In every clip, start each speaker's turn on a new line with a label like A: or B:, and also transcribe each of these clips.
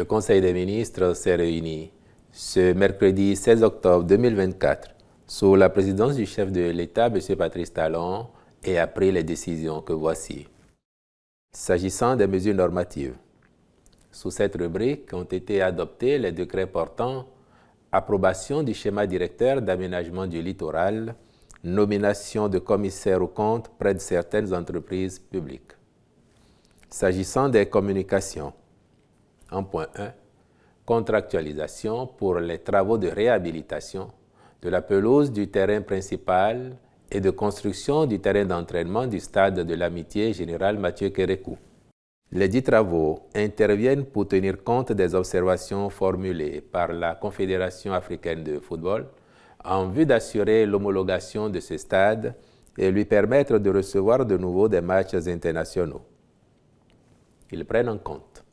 A: Le Conseil des ministres s'est réuni ce mercredi 16 octobre 2024 sous la présidence du chef de l'État, M. Patrice Talon, et a pris les décisions que voici. S'agissant des mesures normatives, sous cette rubrique ont été adoptés les décrets portant approbation du schéma directeur d'aménagement du littoral, nomination de commissaires aux comptes près de certaines entreprises publiques. S'agissant des communications, en point 1, contractualisation pour les travaux de réhabilitation de la pelouse du terrain principal et de construction du terrain d'entraînement du stade de l'Amitié Général Mathieu Kérékou. Les dits travaux interviennent pour tenir compte des observations formulées par la Confédération africaine de football en vue d'assurer l'homologation de ce stade et lui permettre de recevoir de nouveau des matchs internationaux. Ils prennent en compte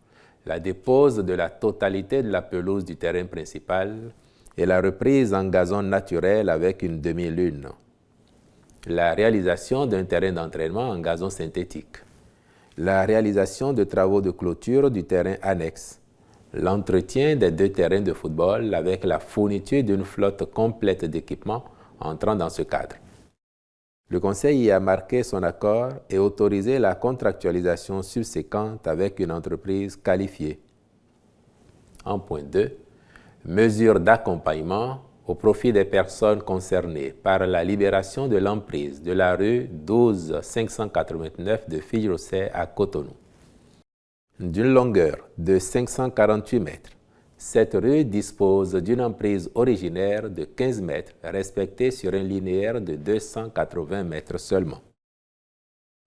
A: la dépose de la totalité de la pelouse du terrain principal et la reprise en gazon naturel avec une demi-lune, la réalisation d'un terrain d'entraînement en gazon synthétique, la réalisation de travaux de clôture du terrain annexe, l'entretien des 2 terrains de football avec la fourniture d'une flotte complète d'équipements entrant dans ce cadre. Le Conseil y a marqué son accord et autorisé la contractualisation subséquente avec une entreprise qualifiée. En point 2, mesures d'accompagnement au profit des personnes concernées par la libération de l'emprise de la rue 12 589 de Fidjrosset à Cotonou. D'une longueur de 548 mètres, cette rue dispose d'une emprise originaire de 15 mètres respectée sur un linéaire de 280 mètres seulement.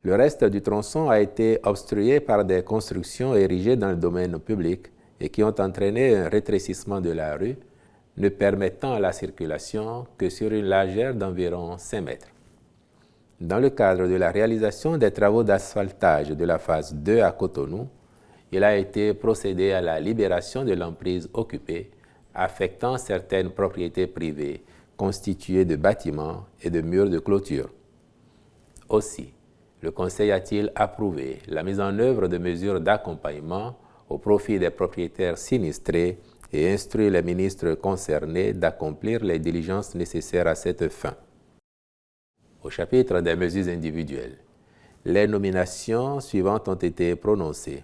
A: Le reste du tronçon a été obstrué par des constructions érigées dans le domaine public et qui ont entraîné un rétrécissement de la rue, ne permettant la circulation que sur une largeur d'environ 5 mètres. Dans le cadre de la réalisation des travaux d'asphaltage de la phase 2 à Cotonou, il a été procédé à la libération de l'emprise occupée, affectant certaines propriétés privées constituées de bâtiments et de murs de clôture. Aussi, le Conseil a-t-il approuvé la mise en œuvre de mesures d'accompagnement au profit des propriétaires sinistrés et instruit les ministres concernés d'accomplir les diligences nécessaires à cette fin. Au chapitre des mesures individuelles, les nominations suivantes ont été prononcées.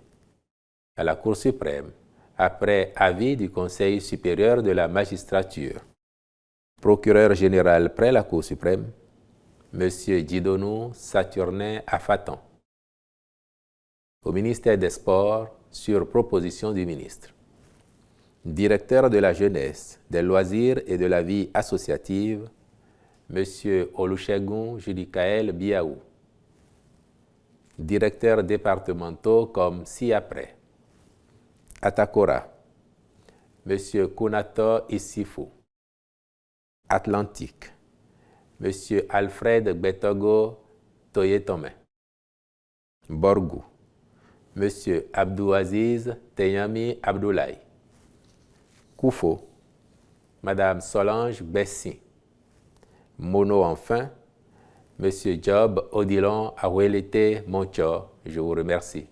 A: À la Cour suprême, après avis du Conseil supérieur de la magistrature. Procureur général près la Cour suprême, M. Djidonou Saturnin Afatan. Au ministère des Sports, sur proposition du ministre. Directeur de la jeunesse, des loisirs et de la vie associative, M. Olusegun Judikael Biaou. Directeurs départementaux comme ci-après. Atakora, M. Kunato Issifou. Atlantique, M. Alfred Gbetogo Toyetome. Borgou, M. Abdouaziz Teyami Abdoulaye. Koufo, Mme Solange Bessi. Mono enfin, M. Job Odilon Awelete Moncho. Je vous remercie.